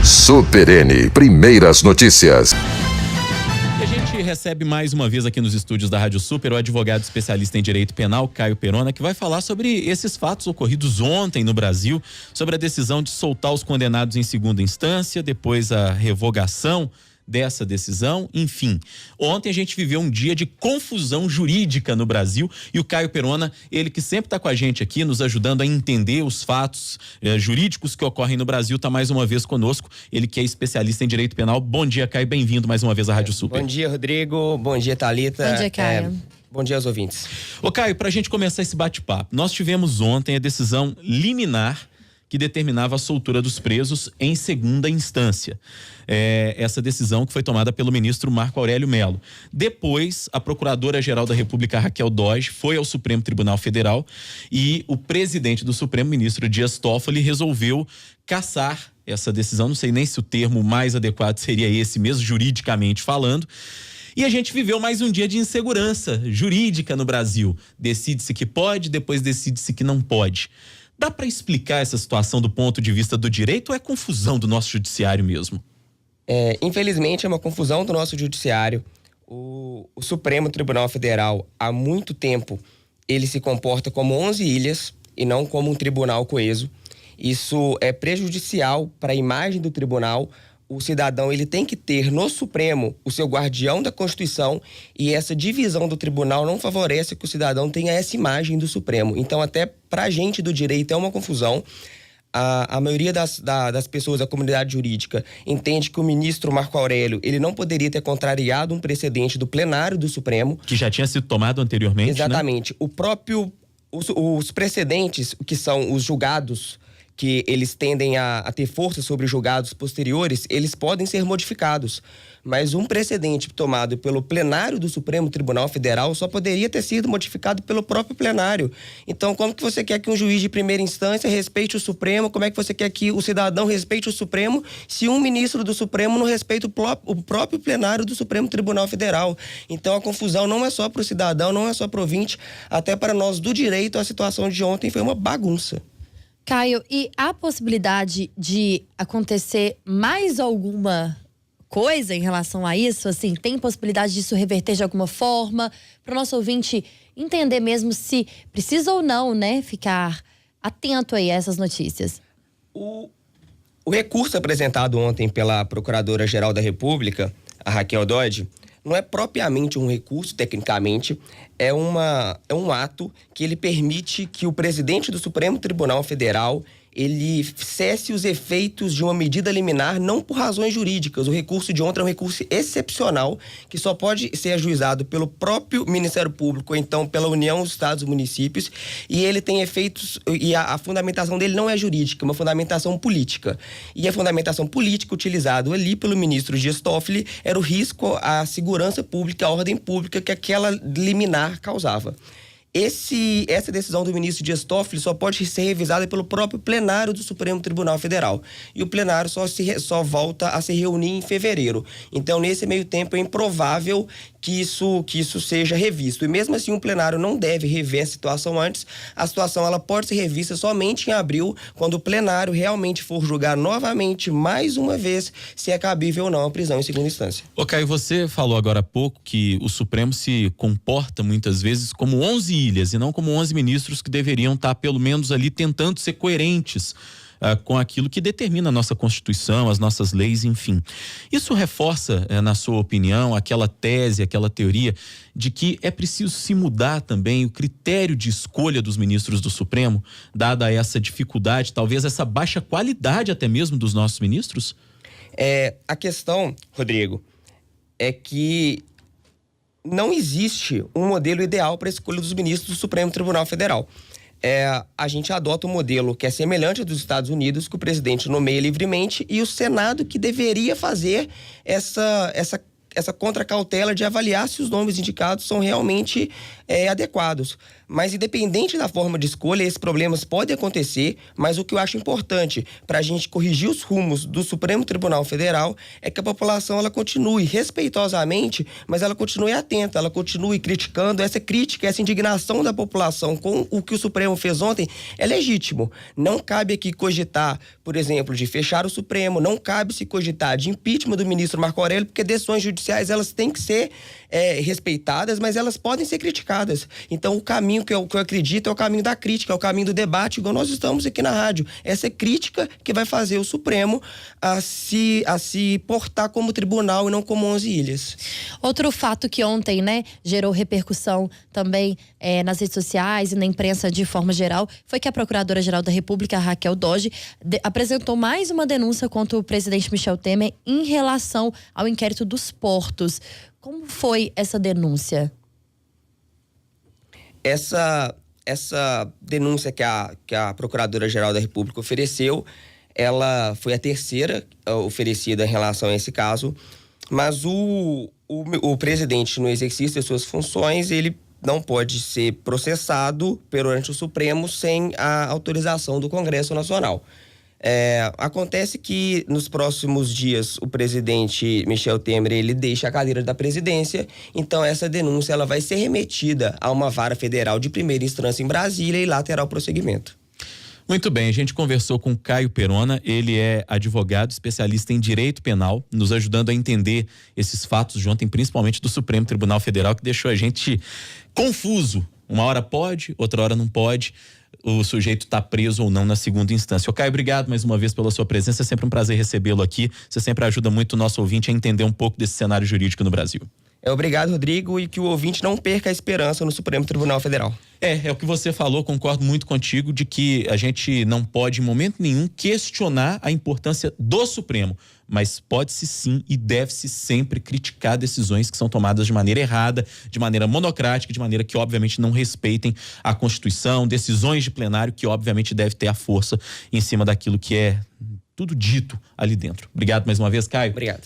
Super N, primeiras notícias. E a gente recebe mais uma vez aqui nos estúdios da Rádio Super o advogado especialista em direito penal, Caio Perona, que vai falar sobre esses fatos ocorridos ontem no Brasil, sobre a decisão de soltar os condenados em segunda instância, depois a revogação dessa decisão, enfim. Ontem a gente viveu um dia de confusão jurídica no Brasil e o Caio Perona, ele que sempre está com a gente aqui, nos ajudando a entender os fatos jurídicos que ocorrem no Brasil, está mais uma vez conosco, ele que é especialista em direito penal. Bom dia, Caio, bem-vindo mais uma vez à Rádio Super. Bom dia, Rodrigo, bom dia, Thalita. Bom dia, Caio. Bom dia aos ouvintes. Ô Caio, pra gente começar esse bate-papo, nós tivemos ontem a decisão liminar que determinava a soltura dos presos em segunda instância. Essa decisão que foi tomada pelo ministro Marco Aurélio Mello. Depois, a Procuradora-Geral da República, Raquel Dodge, foi ao Supremo Tribunal Federal e o presidente do Supremo, ministro Dias Toffoli, resolveu cassar essa decisão. Não sei nem se o termo mais adequado seria esse mesmo, juridicamente falando. E a gente viveu mais um dia de insegurança jurídica no Brasil. Decide-se que pode, depois decide-se que não pode. Dá para explicar essa situação do ponto de vista do direito ou é confusão do nosso judiciário mesmo? Infelizmente é uma confusão do nosso judiciário. O Supremo Tribunal Federal, há muito tempo, ele se comporta como 11 ilhas e não como um tribunal coeso. Isso é prejudicial para a imagem do tribunal. O cidadão ele tem que ter no Supremo o seu guardião da Constituição e essa divisão do tribunal não favorece que o cidadão tenha essa imagem do Supremo. Então, até para a gente do direito é uma confusão. A maioria das pessoas da comunidade jurídica entende que o ministro Marco Aurélio ele não poderia ter contrariado um precedente do plenário do Supremo. Que já tinha sido tomado anteriormente, exatamente. Né? Os precedentes, que são os julgados, que eles tendem a ter força sobre julgados posteriores, eles podem ser modificados. Mas um precedente tomado pelo plenário do Supremo Tribunal Federal só poderia ter sido modificado pelo próprio plenário. Então, como que você quer que um juiz de primeira instância respeite o Supremo? Como é que você quer que o cidadão respeite o Supremo se um ministro do Supremo não respeita o próprio plenário do Supremo Tribunal Federal? Então, a confusão não é só para o cidadão, não é só para o ouvinte, até para nós do direito, a situação de ontem foi uma bagunça. Caio, e há possibilidade de acontecer mais alguma coisa em relação a isso? Assim, tem possibilidade disso reverter de alguma forma? Para o nosso ouvinte entender mesmo se precisa ou não, né, ficar atento aí a essas notícias. O recurso apresentado ontem pela Procuradora-Geral da República, a Raquel Dodge, não é propriamente um recurso, tecnicamente, é um ato que ele permite que o presidente do Supremo Tribunal Federal ele cesse os efeitos de uma medida liminar, não por razões jurídicas. O recurso de ontem é um recurso excepcional, que só pode ser ajuizado pelo próprio Ministério Público, ou então pela União, os Estados e Municípios, e ele tem efeitos, e a fundamentação dele não é jurídica, é uma fundamentação política. E a fundamentação política utilizada ali pelo ministro Dias Toffoli era o risco à segurança pública, à ordem pública que aquela liminar causava. Essa decisão do ministro Dias Toffoli só pode ser revisada pelo próprio plenário do Supremo Tribunal Federal. E o plenário só volta a se reunir em fevereiro. Então, nesse meio tempo, é improvável que isso seja revisto. E mesmo assim, o plenário não deve rever a situação antes. A situação ela pode ser revista somente em abril, quando o plenário realmente for julgar novamente, mais uma vez, se é cabível ou não a prisão em segunda instância. Ô Caio, você falou agora há pouco que o Supremo se comporta muitas vezes como 11 ilhas e não como 11 ministros que deveriam estar pelo menos ali tentando ser coerentes com aquilo que determina a nossa Constituição, as nossas leis, enfim. Isso reforça, na sua opinião, aquela tese, aquela teoria de que é preciso se mudar também o critério de escolha dos ministros do Supremo, dada essa dificuldade, talvez essa baixa qualidade até mesmo dos nossos ministros? A questão, Rodrigo, é que não existe um modelo ideal para a escolha dos ministros do Supremo Tribunal Federal. A gente adota um modelo que é semelhante ao dos Estados Unidos, que o presidente nomeia livremente, e o Senado que deveria fazer essa essa contracautela de avaliar se os nomes indicados são realmente adequados. Mas independente da forma de escolha, esses problemas podem acontecer, mas o que eu acho importante para a gente corrigir os rumos do Supremo Tribunal Federal é que a população ela continue respeitosamente, mas ela continue atenta, ela continue criticando. Essa crítica, essa indignação da população com o que o Supremo fez ontem é legítimo. Não cabe aqui cogitar, por exemplo, de fechar o Supremo, não cabe se cogitar de impeachment do ministro Marco Aurélio, porque decisões judiciais elas têm que ser respeitadas, mas elas podem ser criticadas. Então, o caminho que eu acredito é o caminho da crítica, é o caminho do debate, igual nós estamos aqui na rádio. Essa é crítica que vai fazer o Supremo a se portar como tribunal e não como 11 ilhas. Outro fato que ontem, gerou repercussão também nas redes sociais e na imprensa de forma geral, foi que a Procuradora-Geral da República, Raquel Dodge, apresentou mais uma denúncia contra o presidente Michel Temer em relação ao inquérito dos portos. Como foi essa denúncia? Essa denúncia que a Procuradora-Geral da República ofereceu, ela foi a terceira oferecida em relação a esse caso, mas o presidente, no exercício de suas funções, ele não pode ser processado perante o Supremo sem a autorização do Congresso Nacional. Acontece que nos próximos dias o presidente Michel Temer ele deixa a cadeira da presidência, então essa denúncia ela vai ser remetida a uma vara federal de primeira instância em Brasília e lá terá o prosseguimento. Muito bem, a gente conversou com Caio Perona, ele é advogado, especialista em direito penal, nos ajudando a entender esses fatos de ontem, principalmente do Supremo Tribunal Federal, que deixou a gente confuso. Uma hora pode, outra hora não pode. O sujeito está preso ou não na segunda instância. Ô Caio, obrigado mais uma vez pela sua presença, é sempre um prazer recebê-lo aqui. Você sempre ajuda muito o nosso ouvinte a entender um pouco desse cenário jurídico no Brasil. Obrigado, Rodrigo, e que o ouvinte não perca a esperança no Supremo Tribunal Federal. É o que você falou, concordo muito contigo, de que a gente não pode em momento nenhum questionar a importância do Supremo, mas pode-se sim e deve-se sempre criticar decisões que são tomadas de maneira errada, de maneira monocrática, de maneira que obviamente não respeitem a Constituição, decisões de plenário que obviamente deve ter a força em cima daquilo que é tudo dito ali dentro. Obrigado mais uma vez, Caio. Obrigado.